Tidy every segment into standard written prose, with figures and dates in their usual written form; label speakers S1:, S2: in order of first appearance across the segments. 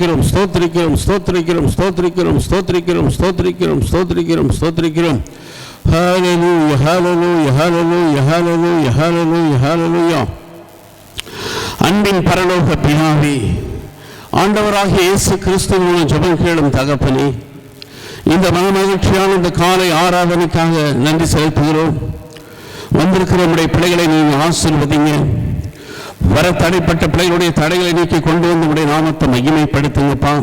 S1: ஸ்தோத்திரிக்கிறோம் ஸ்தோத்திரிக்கிறோம் ஸ்தோத்திரிக்கிறோம் ஸ்தோத்திரிக்கிறோம் ஸ்தோத்திரிக்கிறோம் ஸ்தோத்திரிக்கிறோம் ஸ்தோத்திரிக்கிறோம் ஸ்தோத்திரிக்கிறோம். ஹல்லேலூயா ஹல்லேலூயா ஹல்லேலூயா ஹல்லேலூயா ஹல்லேலூயா ஹல்லேலூயா. அன்பின் பரலோக பிதாவே, ஆண்டவராகிய இயேசு கிறிஸ்துவின் ஜெபம் கேளும் தகப்பனே, இந்த மகிழ்ச்சியான இந்த காலை ஆராதனைக்காக நன்றி செலுத்துகிறோம். வந்திருக்கிற நம்முடைய பிள்ளைகளை நீங்கள் ஆசீர்வதிங்க. வர தடைப்பட்ட பிள்ளைகளுடைய தடைகளை நீக்கி கொண்டு வந்து நம்முடைய நாமத்தை மகிமைப்படுத்துங்கப்பா.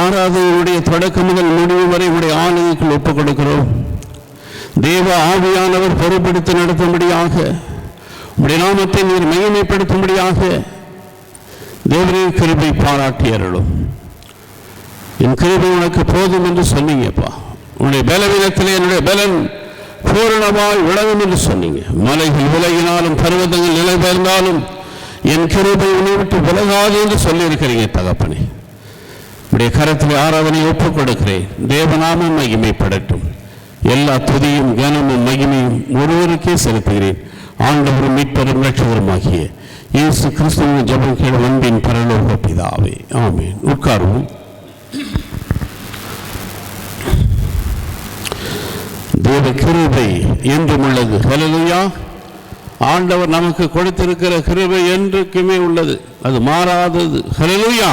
S1: ஆராதனையுடைய தொடக்கம் முதல் முடிவு வரை உடைய ஆலயத்துக்குள் ஒப்புக் கொடுக்கிறோம். தேவ ஆவியானவர் பொறுப்படுத்தி நடத்தும்படியாக, உடைய நாமத்தை நீர் மகிமைப்படுத்தும்படியாக தேவனின் கிருபை பாராட்டி அருளும். என் கிருபை உனக்கு போதும் என்று சொன்னீங்கப்பா. உன்னுடைய பலவீனத்திலே என்னுடைய பலன் பூரணமாய் விளங்கும் என்று சொன்னீங்க. மலைகள் விலகினாலும் பர்வதங்கள் நிலை பெயர்ந்தாலும் என் கிருபை உன்னை விட்டு விலகாது என்று சொல்லியிருக்கிறீங்க தகப்பனே. உடைய கரத்தில் ஆராதனை ஒப்புக் கொடுக்கிறேன். தேவநாமம் மகிமைப்படட்டும். எல்லா துதியும் கனமும் மகிமையும் ஒருவருக்கே செலுத்துகிறேன். ஆண்டவரும் மீட்பரும் இரட்சகருமாகிய இயேசு கிறிஸ்துவின் ஜெபம் கேளும் அன்பின் பரலோக பிதாவே, ஆமென். உட்காருவோம். தேவ கிருபை என்றும் உள்ளது. ஹல்லேலூயா. ஆண்டவர் நமக்கு கொடுத்திருக்கிற கிருபை என்றுக்குமே உள்ளது, அது மாறாதது. ஹல்லேலூயா.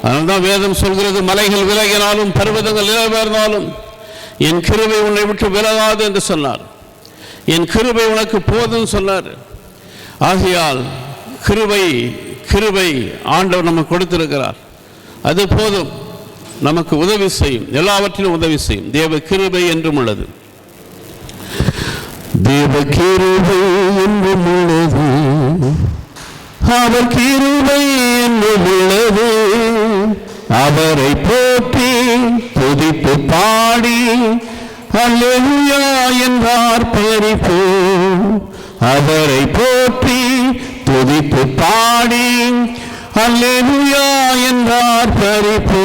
S1: அதனால்தான் வேதம் சொல்கிறது, மலைகள் விலகினாலும் பர்வதங்கள் நிலை பெயர்ந்தாலும் என் கிருபை உன்னை விட்டு விலகாது என்று சொன்னார். என் கிருபை உனக்கு போதும் சொன்னார். ஆகையால் கிருபை ஆண்டவர் நமக்கு கொடுத்திருக்கிறார். அது போதும், நமக்கு உதவி செய்யும், எல்லாவற்றிலும் உதவி செய்யும். தேவ கிருபை என்றும் உள்ளது. தேவ கிருபை என்றும் உள்ளது, அவர் கிருபை என்றும் உள்ளது. அவரை போற்றி துதித்து பாடி அல்லேலூயா என்றார் பரிபோ. அவரை போற்றி துதித்து பாடி அல்லேலூயா என்றார் பரிபோ.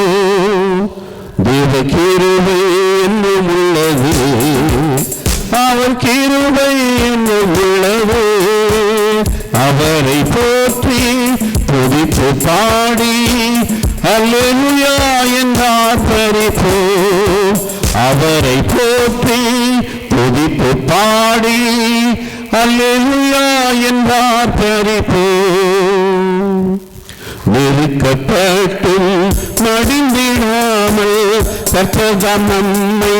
S1: தேவ கிருபை என்றும் உள்ளது, அவர் கிருபை என்றும் உள்ளது. அவரை போற்றி துதித்து பாடி அல்லேலூயா என்றார் பரிபோ. அவரை போற்றி துதித்து பாடி அல்லேலூயா என்றார் பரிபோ. நெருக்கப்பட்டும் மடிந்திடாமல் கர்த்தர் நம்மை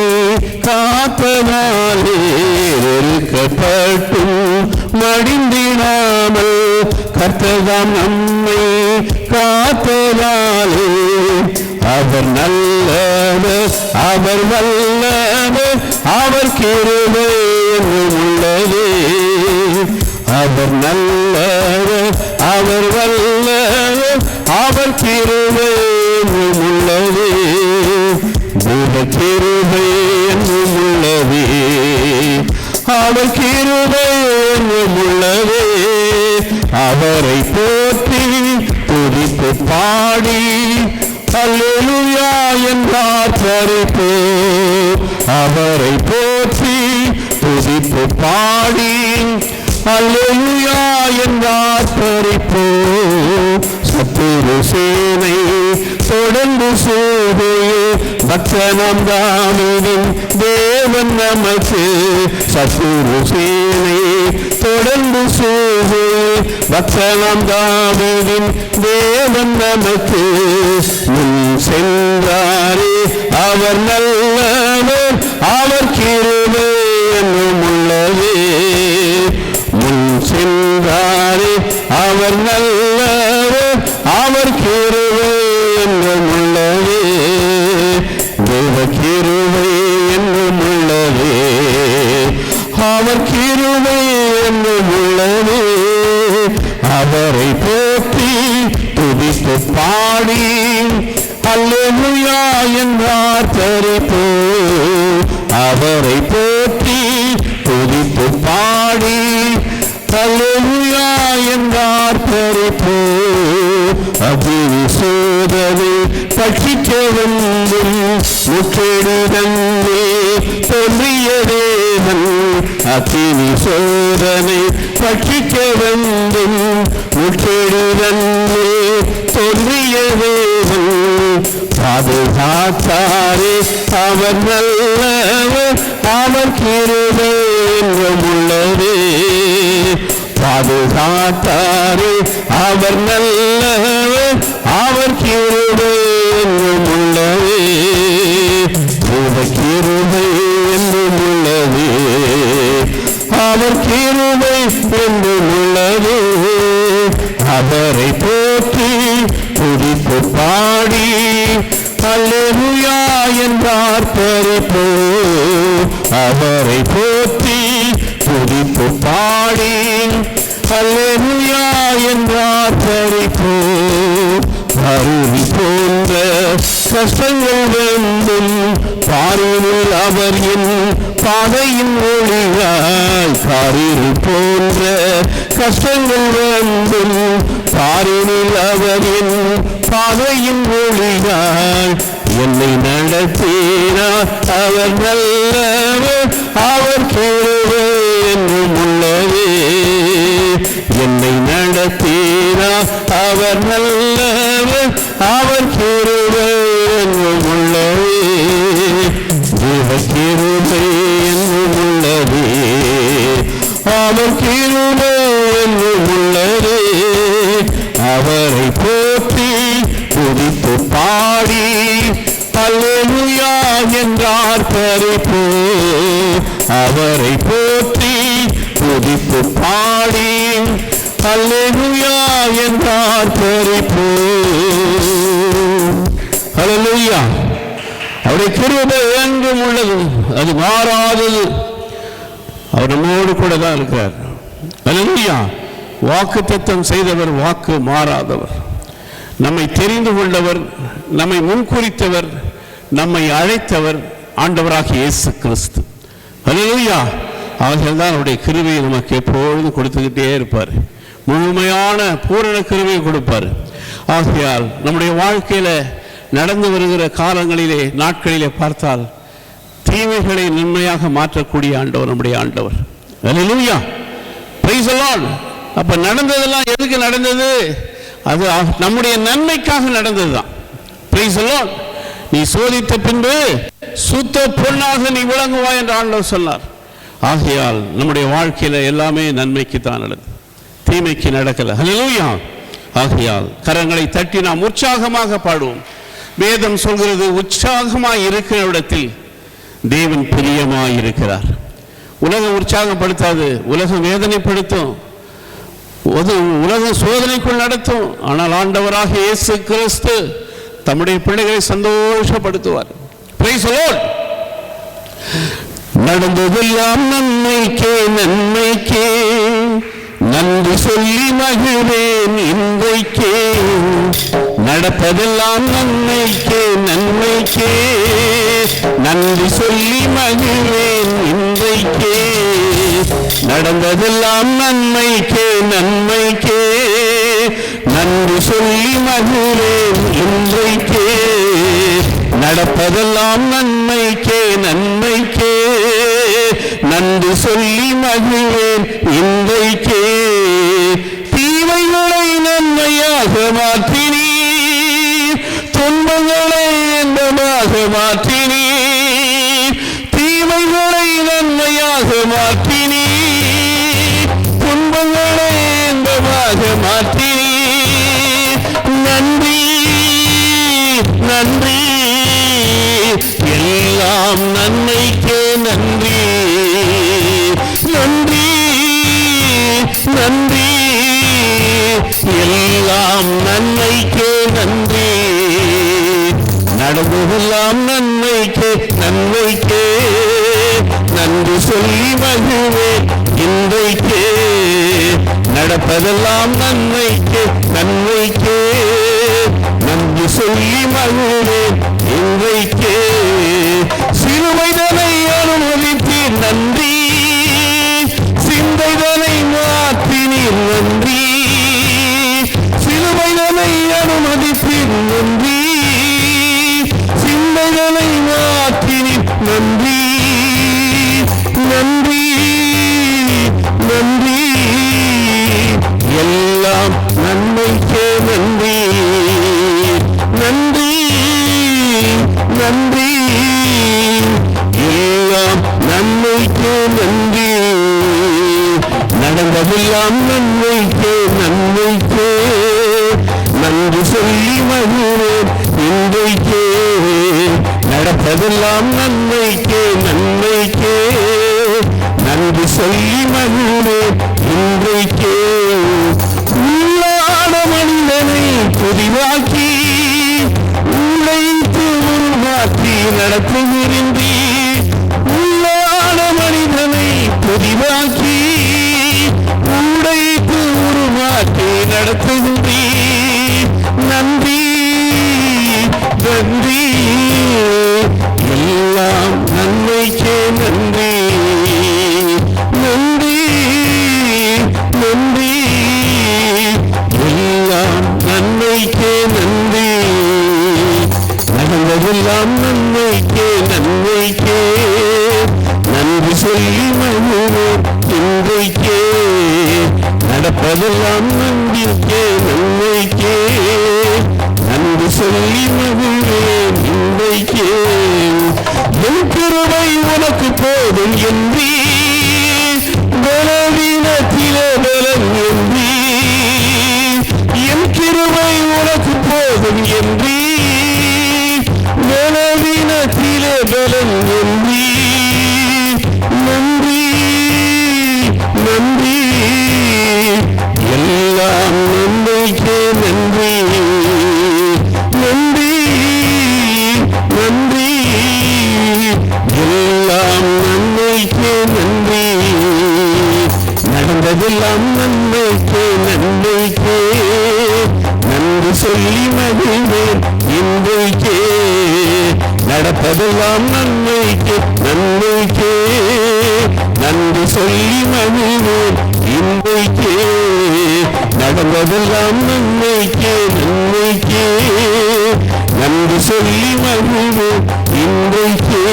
S1: காப்பதாலே, நெருக்கப்பட்டும் மடிந்திடாமல் கர்த்தர் நம்மை காப்பதாலே. அவர் நல்லவர், அவர் வல்லவர், அவர் கிருபை என்றும் உள்ளது. அவர் நல்லவர், அவர் வல்லவர், அவர் கிருபை என்றும் உள்ளது. தேவ கிருபை என்றும் உள்ளது, அவர் கிருபை என்றும் உள்ளது. அவரை போற்றி துதித்து பாடி அல்லேலூயா என்றார் பரிபோ. அவரை போற்றி துதித்து பாடி அல்லேலூயா என்றார் பரிபோ. சத்துரு சேனை தொடர்ந்து சூதையே பக்தனம் தாமிடும் தேவன் நமக்கு. சத்துரு சேனை தொடர்ந்து சூதையே பக்தனம் தாமிடும் தேவன் நமக்கு. முன் சென்றாரே அவர் நல்லவர், அவர் கிருபை என்றும் உள்ளது. முன் சென்றாரே அவர் நல்லவர், அவர் கிருபை என்றும் உள்ளது. தேவ கிருபை என்றும் உள்ளது, அவர் கிருபை என்றும் உள்ளது. அவரை போற்றி துதித்து பாடி அல்லேலூயா என்றார் பரிபோ. அவரை போற்றி துதித்து பாடி அல்லேலூயா என்றார் பரிபோ. அக்னி சோதனை பட்சிக்க வந்தும் முற்றெடுதன்னே தோன்றியதே தேவன் அக்கினி சோதனை பட்சிக்க வந்தும் உட்கெடுதன்னே தோன்றிய தேவன் பாதுகாத்தாரே அவர் நல்லவர் அவர் கிருபை என்றும் உள்ளதே. பாதுகாத்தாரே அவர் நல்லவர் அவர் கிருபை என்றும் உள்ளதே. கிருபை என்றும் உள்ளதே அவர் கிருபை என்றும் உள்ளதே. அவரை போற்றி துதித்து பாடி அல்லேலூயா என்றார் பரிப்போ. அவரை போற்றி துதித்து பாடி அல்லேலூயா என்றார் பரிப்போ. அருவி போன்ற கஷ்டங்கள் வந்தும் பாரினில் அவர் என் பாதையின் ஒளியாய். காரில் போன்ற கஷ்டங்கள் வந்தும் பாரினில் அவர் என் பாதையின் ஒளியாய். என்னை நடத்தினார் அவர் நல்லவர் அவர் கிருபை என்றும் உள்ளதே. என்னை நடத்தினார் அவர் நல்லவர் அவர் கிருபை என்றும் உள்ளதே. தேவ கிருபை என்றும் உள்ளதே அவர் கிருபை என்றும் உள்ளதே. அவரை போற்றி துதித்து பாடி அல்லேலூயா என்றார் பரிப்போ. அவரை போற்றி துதித்து பாடி அல்லேலூயா என்றார் பரிப்போ. அல்லேலூயா. அவருடைய கிருபை என்றும் உள்ளது, அது மாறாதது. அவர் நம்மோடு கூட தான் இருக்கிறார். அல்லேலூயா. வாக்குத்தத்தம் செய்தவர், வாக்கு மாறாதவர், நம்மை தெரிந்து கொண்டவர், நம்மை முன்குறித்தவர், நம்மை அழைத்தவர் ஆண்டவராகிய இயேசு கிறிஸ்து. அல்லேலூயா. அவர்கள் தான் அவருடைய கிருபையை நமக்கு எப்பொழுதும் கொடுத்துக்கிட்டே இருப்பார். முழுமையான பூரண கிருபையை கொடுப்பார். ஆகையால் நம்முடைய வாழ்க்கையில் நடந்து வருகிற காலங்களிலே நாட்களிலே பார்த்தால் தீமைகளை நன்மையாக மாற்றக்கூடிய ஆண்டவர் நம்முடைய ஆண்டவர். அல்லேலூயா. Praise the Lord. அப்ப நடந்ததெல்லாம் எதுக்கு நடந்தது? அது நம்முடைய நன்மைக்காக நடந்தது தான். Praise the Lord. நீ சோதித்த பின்பு சுத்த பொன்னாக நீ விளங்குவாய் என்று ஆண்டவர் சொன்னார். ஆகையால் நம்முடைய வாழ்க்கையில எல்லாமே நன்மைக்கு தான் நடந்தது, தீமைக்கு நடக்கல. அல்லேலூயா. ஆகையால் கரங்களை தட்டி நாம் உற்சாகமாக பாடுவோம். வேதம் சொல்கிறது, உற்சாகமாய் இருக்கிற இடத்தில் தேவன் பிரியமாய் இருக்கிறார். உலகம் உற்சாகப்படுத்தாது, உலகம் வேதனைப்படுத்தும், உலகம் சோதனைக்குள் நடத்தும். ஆனால் ஆண்டவராக இயேசு கிறிஸ்து தம்முடைய பிள்ளைகளை சந்தோஷப்படுத்துவார். Price the Lord. நடந்ததெல்லாம் நன்மைக்கே நன்மைக்கே, நன்றி சொல்லி மகிழ்வேன் இன்றைக்கே. நடப்பதெல்லாம் நன்மைக்கே நன்மைக்கே, நன்றி சொல்லி மகிழ்வேன் இன்றைக்கே. நடந்ததெல்லாம் நன்மைக்கே நன்மைக்கே, நன்றி சொல்லி மகிழ்வேன் இன்றைக்கே. நடப்பதெல்லாம் நன்மைக்கே நன்மைக்கே, நன்றி சொல்லி மகிழ்வேன் இன்றைக்கே. தீமைகளை நன்மையாக மாற்றினீர், துன்பங்களை இன்பமாக மாற்றினீர். தீமைகளை நன்மையாக மாற்றினீர், துன்பங்களை இன்பமாக மாற்றினீர். நன்றி நன்றி, எல்லாம் நன்மைக்கே நன்றி. நன்றி நன்றி, எல்லாம் நன்மைக்கே நன்றி. நடந்ததெல்லாம் நன்மைக்கே நன்மைக்கே, நன்றி சொல்லி மகிழ்வேன் இன்றைக்கே. நடப்பதெல்லாம் நன்மைக்கே நன்மைக்கே, நன்றி சொல்லி மகிழ்வேன் இன்றைக்கே. சிறுமைதனை அனுமதித்தீர் நன்றி, சிந்தைதனை மாற்றினீர் நன்றி. சிறுமைதனை அனுமதித்தீர் நன்றி, சிந்தைதனை மாற்றினீர் நன்றி. நன்றி நன்றி, எல்லாம் நன்மைக்கு நன்றி, நடந்ததெல்லாம் நன்மைக்கு நன்மைக்கு நன்றி சொல்லி மகிழ்வேன் இன்றைக்கே, நடப்பதெல்லாம் நன்மைக்கு நன்மைக்கு நன்றி சொல்லி மகிழ்வேன் இன்றைக்கே. உள்ளான மனிதனை புதிவாக்கி உழைத்து உருமாற்றி நடத்துகிறீ, உள்ளான மனிதனை புதிவாக்கி உழைத்து உருமாற்றி நடத்துகிறீ. நன்றி நன்றி, எல்லாம் நன்மைக்கே நன்றி, நன்றி நன்றி, எல்லாம் நன்மைக்கே நன்றி, நடந்ததெல்லாம் நன்மைக்கே நன்மைக்கே நன்றி சொல்லி மகிழ்வேன் இன்றைக்கே, நடப்பதெல்லாம் நன்றிக்கே நன்மைக்கே நன்றி சொல்லி மகிழ்வேன் இன்றைக்கே. என் கிருபை உனக்கு போதும் என்றீ, பலவீனத்திலே பலன் என்றீ, என் கிருபை உனக்கு போதும் என்றீ, பலவீனத்திலே பலன் என்றீ. நன்றி நன்றி, எல்லாம் நன்மைக்கே நன்றி, நன்றி நன்றி, எல்லாம் நன்மைக்கே நன்றி, நடந்ததெல்லாம் நன்மைக்கே நன்மைக்கே நன்றி சொல்லி மகிழ்வேன் இன்றைக்கே, நடப்பதெல்லாம் நன்மைக்கே நன்மைக்கே நன்றி சொல்லி மகிழ்வேன் இன்றைக்கே, நடந்ததெல்லாம் நன்மைக்கே நன்மைக்கே நன்றி சொல்லி மகிழ்வேன் இன்றைக்கே,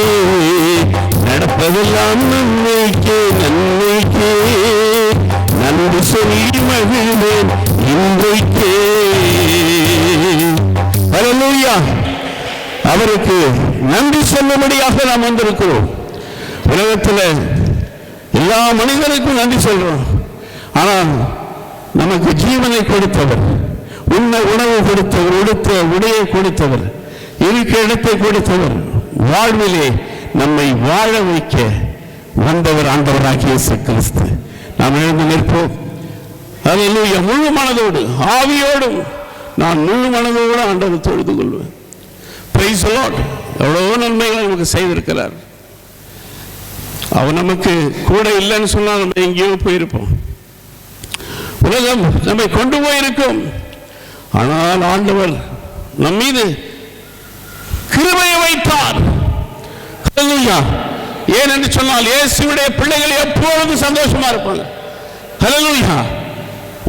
S1: நடப்பதெல்லாம் நன்மைக்கே நன்மைக்கே நன்றி சொல்லி மகிழ்வேன் இன்றைக்கே. ஹல்லேலூயா. அவருக்கு நன்றி சொல்லும்படியாக நாம் வந்திருக்கிறோம். உலகத்தில் எல்லா மனிதருக்கும் நன்றி சொல்றோம். ஆனால் நமக்கு ஜீவனை கொடுத்தவர், உண்ண உணவு கொடுத்தவர், உடுத்த உடையை கொடுத்தவர், இருக்க இடத்தை கொடுத்தவர், வாழ்விலே நம்மை வாழ வைக்க வந்தவர் ஆண்டவராகிய இயேசு கிறிஸ்து. நாம் எழுந்து நிற்போம். ஹல்லேலூயா. முழு மனதோடு ஆவியோடும் நான் முழு மனதோடு ஆண்டவரை தொழுது கொள்வேன். Price the Lord. எவ்வளவோ நன்மைகளை நமக்கு செய்திருக்கிறார். அவர் நமக்கு கூட இல்லைன்னு சொன்னால் நம்ம எங்கேயோ போயிருப்போம், உலகம் நம்மை கொண்டு போயிருக்கும். ஆனால் ஆண்டவர் நம் மீது கிருபையை வைத்தார். ஹல்லேலூயா. ஏன் என்று சொன்னால் இயேசுவுடைய பிள்ளைகள் எப்பொழுதும் சந்தோஷமா இருப்பாங்க. ஹல்லேலூயா.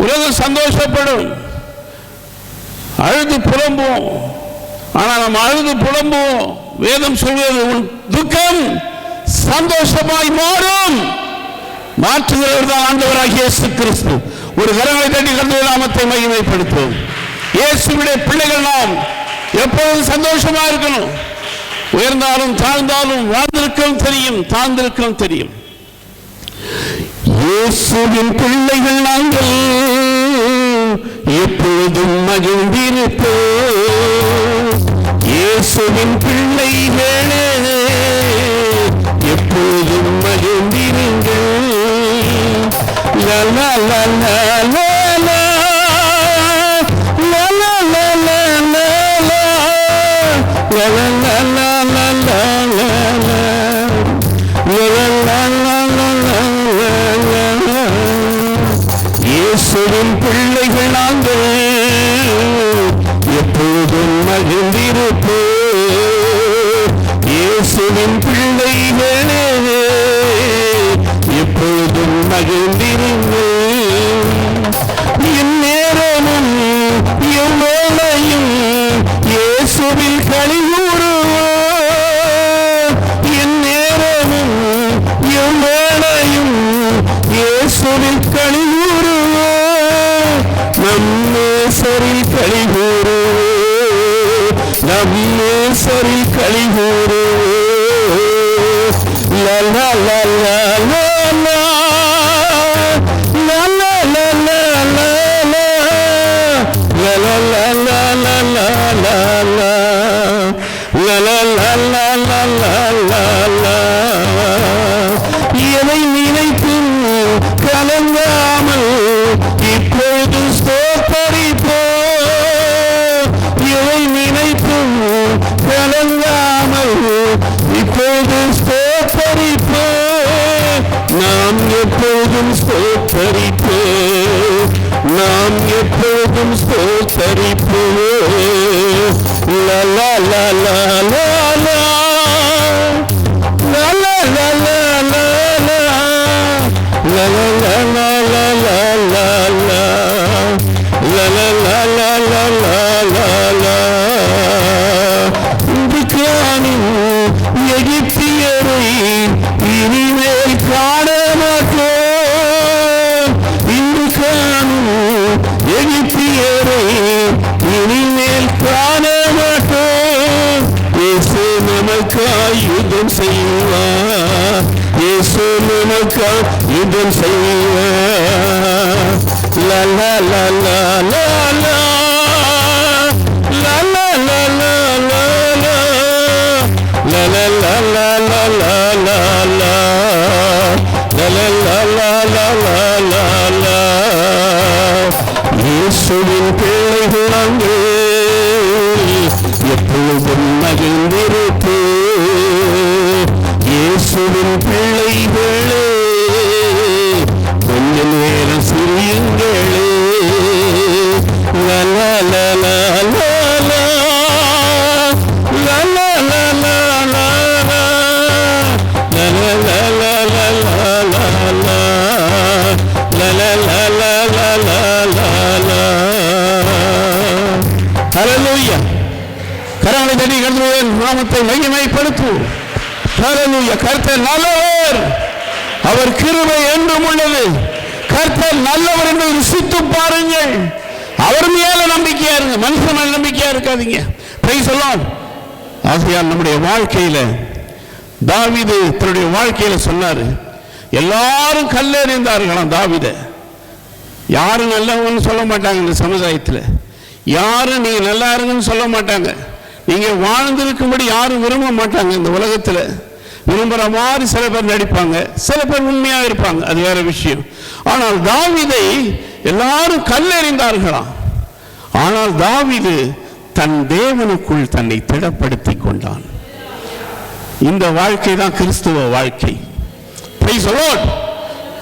S1: உலகம் சந்தோஷப்படும், அழுது புலம்புவோம். ஆனால் நம்ம அழுது புலம்புவோம். வேதம் சொல்வது உன் துக்கம் சந்தோஷமாய் மாறும். மாற்றுகிறவர் தான் ஆண்டவராகிய இயேசு கிறிஸ்து. ஒரு கரங்களை தட்டி கர்த்தருடைய நாமத்தை மகிமைப்படுத்துவோம். இயேசுவுடைய பிள்ளைகள் நாம் எப்பொழுதும் சந்தோஷமா இருக்கணும். உயர்ந்தாலும் தாழ்ந்தாலும் வாழ்ந்திருக்கவும் தெரியும், தாழ்ந்திருக்கவும் தெரியும். இயேசுவின் பிள்ளைகள் நாங்கள் எப்பொழுதும் மகிழ்ந்திருப்போம். இயேசுவின் பிள்ளைகளே எப்பொழுதும் மகிழ்ந்திருங்கள். லா லா லா லா லா லா லா லா லா லா லா லா லா லா இயேசுவின் பிள்ளைகள் நாங்கள் எப்போதும் மகிழ்ந்திருப்போம். இயேசுவின் பிள்ளைகளே எப்போதும் மகிழ்ந்திருங்கள். இந்நேரமும் எவ்வளையும் இயேசுவில் களிகூறுவோம். இந்நேரமும் எவ்வளையும் இயேசுவில் களிகூறுவோம். நம் நேசரில் களிகூறுவோம். நம் நேசரில் களிகூறு. லலா லலா லலா லலா லலா எதை நினைத்தும் கலங்காமல் இப்பொழுது ஸ்தோத்தரிப்போ. எதை நினைத்தும் கலங்காமல் இப்பொழுது ஸ்தோத்தரிப்போ. நாம் எப்போதும் ஸ்தோத்தரிப்போ. நாம் எப்போதும் ஸ்தோத்தரிப்போ. லலா லலா லலா லலா லலா எகிப்தியரை இனிமேல் காண மாட்டோம். இன்று காணும் எகிப்தியரை இனிமேல் காண மாட்டோம். இயேசு நமக்காய் யுத்தம் செய்வார். இயேசு நமக்காய் யுத்தம் செய்வார். லலா லலா லலா லலா லலா இயேசுவின் பிள்ளைகள் அங்கே எப்பொழுதும் மகிழ்ந்திருப்போ. இயேசுவின் பிள்ளைகளே கொஞ்ச நேரம் சிரியுங்களே. லலா லலா லலா லலா லலா நாமத்தை மகிமைப்படுத்தும். கர்த்தர் நல்லவர், அவர் கிருபை என்றும் உள்ளது. கர்த்தர் நல்லவர் என்று ருசித்து பாருங்கள். அவர் மேல நம்பிக்கையா இருங்க, மனுஷன் மேல நம்பிக்கையா இருக்காதீங்க. Price the Lord. ஆகையால் நம்முடைய வாழ்க்கையில தாவீது தன்னுடைய வாழ்க்கையில சொன்னாரு, எல்லாரும் கல்லெறிந்தார்களாம் தாவீத. யாரும் நல்லவன்னு சொல்ல மாட்டாங்க இந்த சமுதாயத்தில். யாரும் நீங்க நல்லா இருங்கன்னு சொல்ல மாட்டாங்க. நீங்க வாழ்ந்திருக்கும்படி யாரும் விரும்ப மாட்டாங்க. இந்த உலகத்தில் விரும்புகிற மாதிரி சில பேர் நடிப்பாங்க, சில பேர் உண்மையாக இருப்பாங்க, அது வேற விஷயம். ஆனால் தாவீதை எல்லாரும் கல்லெறிந்தார்களாம். ஆனால் தாவீது தன் தேவனுக்குள் தன்னை திடப்படுத்தி கொண்டான். இந்த வாழ்க்கை தான் கிறிஸ்துவ வாழ்க்கை. Praise the Lord.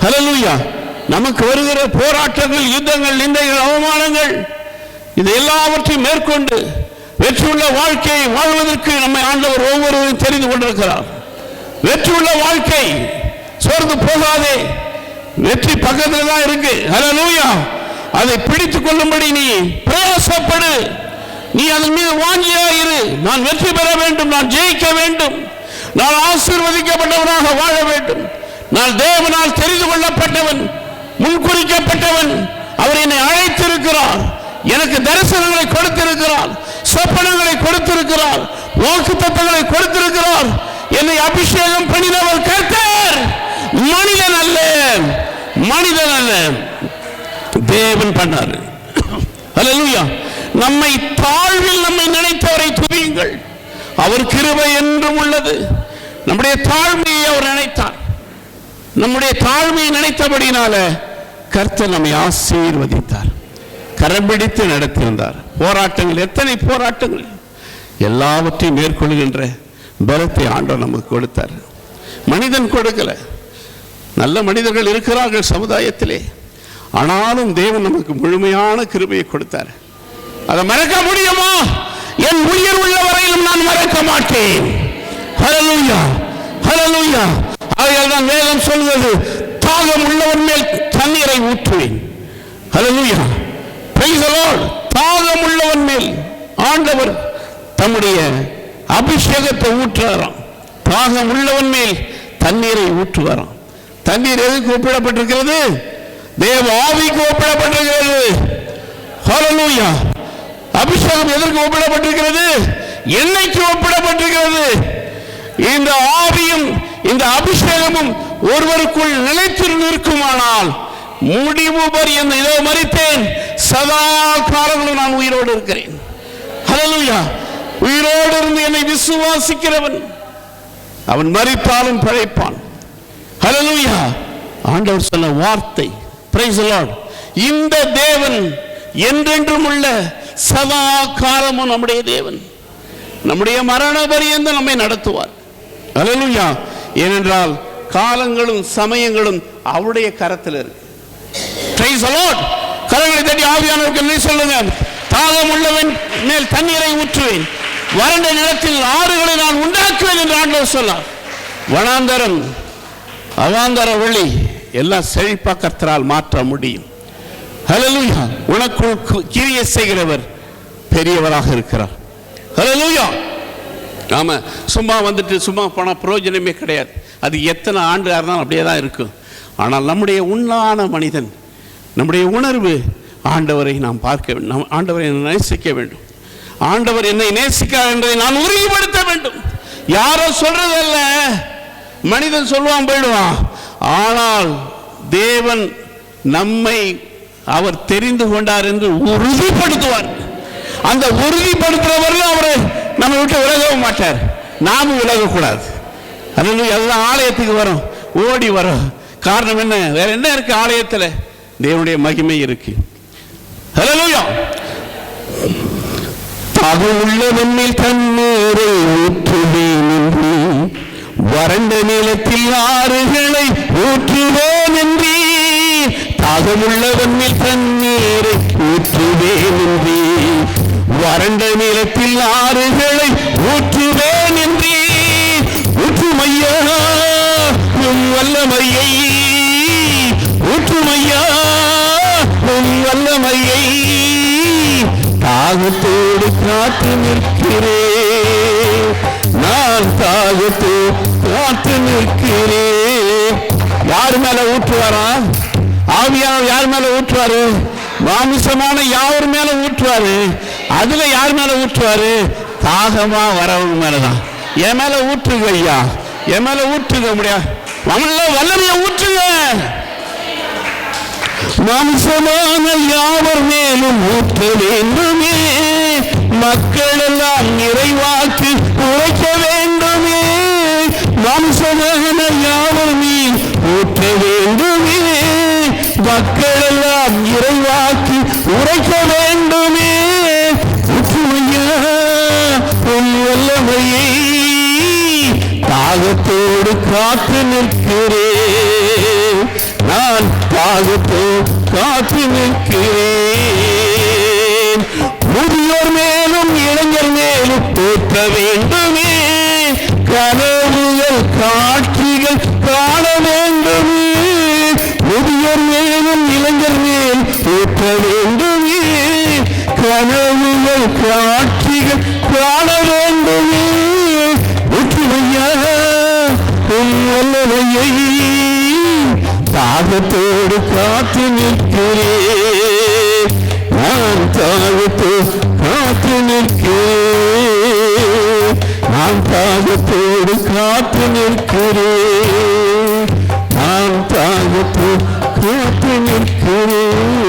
S1: ஹல்லேலூயா. நமக்கு வருகிற போராட்டங்கள், யுத்தங்கள், நிந்தைகள், அவமானங்கள், இது எல்லாவற்றையும் மேற்கொண்டு வெற்றியுள்ள வாழ்க்கையை வாழ்வதற்கு நம்மை ஆண்டவர் ஒவ்வொருவரும் தெரிந்து கொண்டிருக்கிறார். வெற்றியுள்ள வாழ்க்கை, சோர்ந்து போகாதே, வெற்றி பக்கத்தில் தான் இருக்கு. ஹல்லேலூயா. அதை பிடித்துக் கொள்ளும்படி நீ பிரயாசப்படு. நீ அதன் மீது வாஞ்சியா இரு. நான் வெற்றி பெற வேண்டும், நான் ஜெயிக்க வேண்டும், நான் ஆசீர்வதிக்கப்பட்டவனாக வாழ வேண்டும், நான் தேவனால் தெரிந்து கொள்ளப்பட்டவன், முன்குறிக்கப்பட்டவன். அவர் என்னை அழைத்திருக்கிறார், எனக்கு தரிசனங்களை கொடுத்திருக்கிறார், சொப்பனங்களை கொடுத்திருக்கிறார், வாக்குத்தத்தங்களை கொடுத்திருக்கிறார். என்னை அபிஷேகம் பண்ணினவர் கர்த்தர், மனிதன் அல்ல, மனிதன் அல்ல, தேவன் பண்ணாரு. ஹல்லேலூயா. நம்மை தாழ்வில் நம்மை நினைத்தவரை துதியுங்கள். அவர் கிருபை என்றும் உள்ளது. நம்முடைய தாழ்மையை அவர் நினைத்தார். நம்முடைய தாழ்மையை நினைத்தபடினால கர்த்தர் நம்மை ஆசீர்வதித்தார், கரம் பிடித்து நடத்தியிருந்தார். போராட்டங்கள், எத்தனை போராட்டங்கள், எல்லாவற்றையும் மேற்கொள்கின்ற பலத்தை ஆண்டவர் நமக்கு கொடுத்தார். மனிதன் கொடுக்கல. நல்ல மனிதர்கள் இருக்கிறார்கள் சமுதாயத்திலே, ஆனாலும் தேவன் நமக்கு முழுமையான கிருபையை கொடுத்தார். அதை மறக்க முடியுமா? என் உயிர் உள்ள வரையிலும் நான் மறக்க மாட்டேன். ஹல்லேலூயா, ஹல்லேலூயா. ஆகையால் தான் வேதம் சொல்வது, தாகம் உள்ளவன் மேல் தண்ணீரை ஊற்றுவேன். ஹல்லேலூயா, பிரைஸ் தி லார்ட். தாகம் உள்ளவன் மேல் ஆண்டவர் தம்முடைய அபிஷேகத்தை ஊற்றுவாராம். தாகம் உள்ளவன் மேல் தண்ணீரை ஊற்றுவாராம். தண்ணீர் எதுக்கு ஒப்பிடப்பட்டிருக்கிறது? தேவ ஆவிக்கு ஒப்பிடப்பட்டிருக்கிறது. ஹல்லேலூயா. அபிஷேகம் எதற்கு ஒப்பிடப்பட்டிருக்கிறது? எண்ணெய்க்கு ஒப்பிடப்பட்டிருக்கிறது. இந்த ஆவியும் இந்த அபிஷேகமும் ஒருவருக்குள் நிலைத்து நிற்குமானால் முடிவு பரியந்த இதோ மரித்தேன், சதா காலங்களும் நான் உயிரோடு இருக்கிறேன். ஹல்லேலூயா. உயிரோடு இருந்து என்னை விசுவாசிக்கிறவன் அவன் மரித்தாலும் பிழைப்பான். ஹல்லேலூயா. ஆண்டவர் சொன்ன வார்த்தை. Price the Lord. இந்த தேவன் என்றென்றும் உள்ள சதா காலமும் நம்முடைய தேவன். நம்முடைய மரண பரியந்த நம்மை நடத்துவார். ஹல்லேலூயா. ஏனென்றால் காலங்களும் சமயங்களும் அவருடைய கரத்தில் இருக்கு. Price the Lord. கரங்களை தட்டி ஆவியானவருக்கு சொல்லுங்க. தாகம் உள்ளவன் மேல் தண்ணீரை ஊற்றுவேன், வறண்ட நிலத்தில் ஆறுகளை நான் உண்டாக்குவேன் என்று ஆண்டவர் சொன்னார். வனாந்தரம் அவாந்தர வெளி எல்லாம் செழிப்பா கர்த்தரால் மாற்ற முடியும். ஹல்லேலூயா. உனக்குள் கிரியை செய்கிறவர் பெரியவராக இருக்கிறார். ஹல்லேலூயா. ஆமா, சும்மா வந்துட்டு சும்மா போனால் பிரயோஜனமே கிடையாது. அது எத்தனை ஆண்டு இருந்தாலும் அப்படியே தான் இருக்கும். ஆனால் நம்முடைய உண்ணான மனிதன், நம்முடைய உணர்வு ஆண்டவரை நாம் பார்க்க வேண்டும், ஆண்டவரை நேசிக்க வேண்டும். ஆண்டவர் என்னை நேசிக்கிறார் என்பதை நான் உறுதிப்படுத்த வேண்டும். யாரோ சொல்றதல்ல, மனிதன் சொல்லுவான் போயிடுவான். ஆனால் தேவன் நம்மை அவர் தெரிந்து கொண்டார் என்று உறுதிப்படுத்துவார். அந்த உறுதிப்படுத்துறவர்கள் அவரை நம்ம விட்டு விலகவும் மாட்டார், நாமும் விலகக்கூடாது. அதனால எல்லாம் ஆலயத்துக்கு வரும், ஓடி வரும். காரணம் என்ன? வேற என்ன இருக்கு ஆலயத்தில்? தேவனுடைய மகிமை இருக்கு. ஹல்லேலூயா. தாகம் உள்ளவன் மேல் தண்ணீரை ஊற்றுவேன் என்று, வறண்ட நிலத்தில் ஆறுகளை ஊற்றுவேன் என்று. தாகம் உள்ளவன் மேல் தண்ணீரை ஊற்றுவேன் என்று, வறண்ட நிலத்தில் ஆறுகளை ஊற்றுவேன் என்று. ஊற்றுமையா உன் வல்லமையை, ஊற்றுமையா உன் வல்லமையை. தாகத்தோடு காத்து நிற்கிறேன், நான் தாகத்தோடு காத்து நிற்கிறேன். யார் மேல ஊற்றுவாரா? ஆவியானவர் யார் மேல ஊற்றுவாரு? மாமிசமான யார் மேல ஊற்றுவாரு? அதுல யார் மேல ஊற்றுவாரு? தாகமா வரவங்க மேலதான். என் மேல ஊற்றுங்க ஐயா, என் மேல ஊற்றுங்க முடியாது, வல்லமைய ஊற்றுங்க. மாம்சமான யாவர் மேலும் ஊற்ற வேண்டுமே, மக்கள் எல்லாம் நிறைவாக்கு உரைக்க வேண்டுமே. மாம்சமான யாவர் மேல் ஊற்ற வேண்டுமே, மக்கள் எல்லாம் இறைவாக்கு உரைக்க வேண்டுமே. ஊற்றுமையா உன் வல்லமையை, தாகத்தோடு காத்து நிற்கிறேன், நான் தாகத்தோடு காத்து நிற்கிறேன். முதியோர் மேலும் இளைஞர் மேலும் ஊற்ற வேண்டுமே, கனவுகள் காட்சிகள் காண வேண்டுமே. முதியோர் மேலும் இளைஞர் மேல் ஊற்ற வேண்டுமே, கனவுகள் காட்சிகள் காண வேண்டுமே. ஊற்றுமையா உன் வல்லமையை, தாகத்தோடு காத்து நிற்கிறேன், நான் தாகத்தோடு காத்து நிற்கிறேன், நான் தாகத்தோடு காத்து நிற்கிறேன், நான் தாகத்தோடு காத்து நிற்கிறேன்.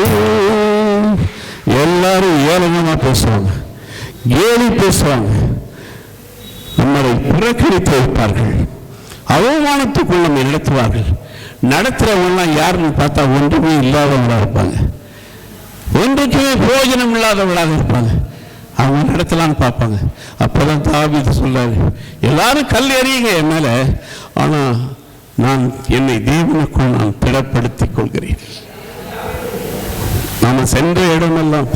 S1: எல்லாரும் ஏளனமா பேசுவாங்க, கேலி பேசுவாங்க, நம்மளை புறக்கணித்து வைப்பார்கள், அவமானத்துக்குள் நம்மை நடத்துவார்கள். நடத்துறவங்கலாம் யாருன்னு பார்த்தா ஒன்றுமே இல்லாதவங்களாக இருப்பாங்க, ஒன்றுக்குமே பிரயோஜனம் இல்லாதவங்களாக இருப்பாங்க. அவங்க நடத்தலான்னு பார்ப்பாங்க. அப்போதான் தாவீது சொல்றாரு, எல்லாரும் கல் எறியுங்க என் மேல, ஆனா நான் என்னை தேவனுக்குள் நான் திடப்படுத்திக் கொள்கிறேன். நாம சென்ற இடமெல்லாம்,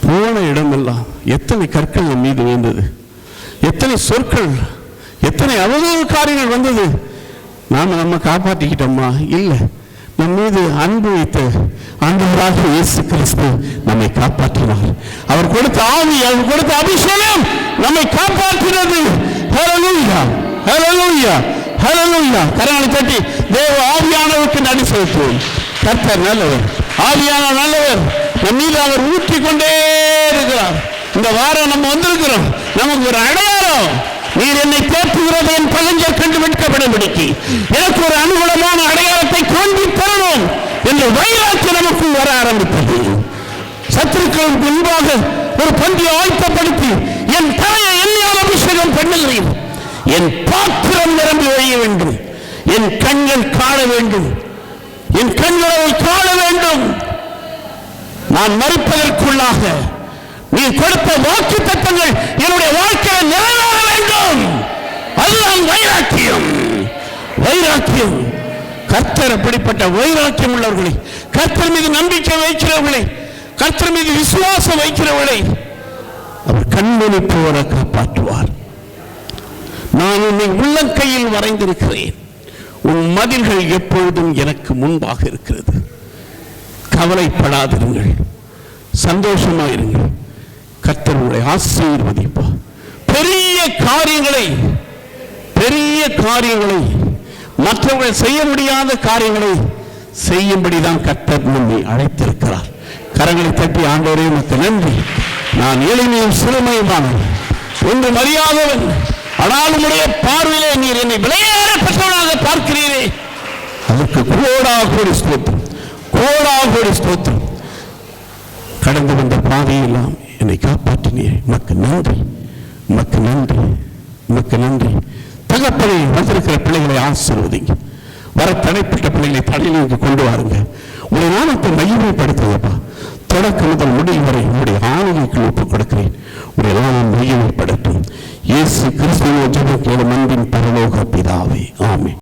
S1: போன இடமெல்லாம் எத்தனை கற்கள் நம் மீது விழுந்தது, எத்தனை சொற்கள், எத்தனை அவதூறு காரியங்கள் வந்தது. நம்ம காப்பாற்றிக்கிட்டோமா? இல்லை. நம் மீது அன்பு வைத்த ஆண்டவராக இயேசு கிறிஸ்து நம்மை காப்பாற்றினார். அவர் கொடுத்த ஆவி, அவர் கொடுத்த அபிஷேகம் நம்மை காப்பாற்றினது. ஹல்லேலூயா, ஹல்லேலூயா, ஹல்லேலூயா. கரங்களை தட்டி தேவ ஆவியானவருக்கு நன்றி செலுத்துவோம். கர்த்தர் நல்லவர், ஆவியானவர் நல்லவர். நம் மீது அவர் ஊற்றிக் கொண்டே இருக்கிறார். இந்த வாரம் நம்ம வந்திருக்கிறோம், நமக்கு ஒரு அடையாளம். நீர் என்னை தேற்றுகிறது என் பகஞ்சர் கண்டுபிடிக்கப்படவிடுக்கி எனக்கு ஒரு அனுகூலமான அடையாளத்தை காண்பி தரணும் என்று வைராக்கியம் நமக்கு வர ஆரம்பித்தது. சத்துருக்களுக்கு முன்பாக ஒரு பந்தியை ஆயத்தப்படுத்தி என் தலையை எண்ணெயால் அபிஷேகம் பண்ணுகிறேன். என் பாத்திரம் நிரம்பி ஒழிய வேண்டும். என் கண்கள் காண வேண்டும். என் கண்களை காண வேண்டும். நான் மறுப்பதற்குள்ளாக நீ கொடுத்த வாக்கு தத்தங்கள் என்னுடைய வாழ்க்கையை நிறைவேற வேண்டும். அதுதான் வைராக்கியம். வைராக்கியம். கர்த்தர் அப்படிப்பட்ட வைராக்கியம் உள்ளவர்களை, கர்த்தர் மீது நம்பிக்கை வைக்கிறவர்களை, கர்த்தர் மீது விசுவாசம் வைக்கிறவர்களை அவர் கண்மணி போல காப்பாற்றுவார். நான் உன்னை உள்ளங்கையில் வரைந்திருக்கிறேன். உன் மதில்கள் எப்பொழுதும் எனக்கு முன்பாக இருக்கிறது. கவலைப்படாதிருங்கள், சந்தோஷமாயிருங்கள். கர்த்தர் உங்களை ஆசீர்வதிப்பார். பெரிய காரியங்களை மற்றவர்கள் செய்ய முடியாத காரியங்களை செய்யும்படிதான் கர்த்தர் நம்மை அழைத்திருக்கிறார். கரங்களை தட்டி ஆண்டவரே உமக்கு நன்றி. நான் எளிமையும் சிறுமையுமானவன், ஒன்றும் அறியாதவன். ஆனால் உம்முடைய பார்வையிலே நீர் என்னை விலையேற பெற்றவனாக பார்க்கிறீரே, அதற்கு கோடாகோடி ஸ்தோத்திரம், கோடாகோடி ஸ்தோத்திரம். கடந்து வந்த பாதையெல்லாம் என்னை காப்பாற்றினீர். உமக்கு நன்றி, உமக்கு நன்றி, உமக்கு நன்றி. தகப்பனை வந்திருக்கிற பிள்ளைகளை ஆசீர்வதிங்க. வர தடைப்பட்ட பிள்ளைகளை தலையிலிருந்து கொண்டு வாருங்க. உடைய நாமத்தை மகிமைப்படுத்துங்கப்பா. தொடக்க முதல் முடிவு வரை உங்களுடைய ஆளுகைக்கு ஒப்புக் கொடுக்கிறேன். உடைய நாமம் மகிமைப்படட்டும். இயேசு கிறிஸ்துவின் ஜெபம் கேளும் அன்பின் பரலோக பிதாவே, ஆமென்.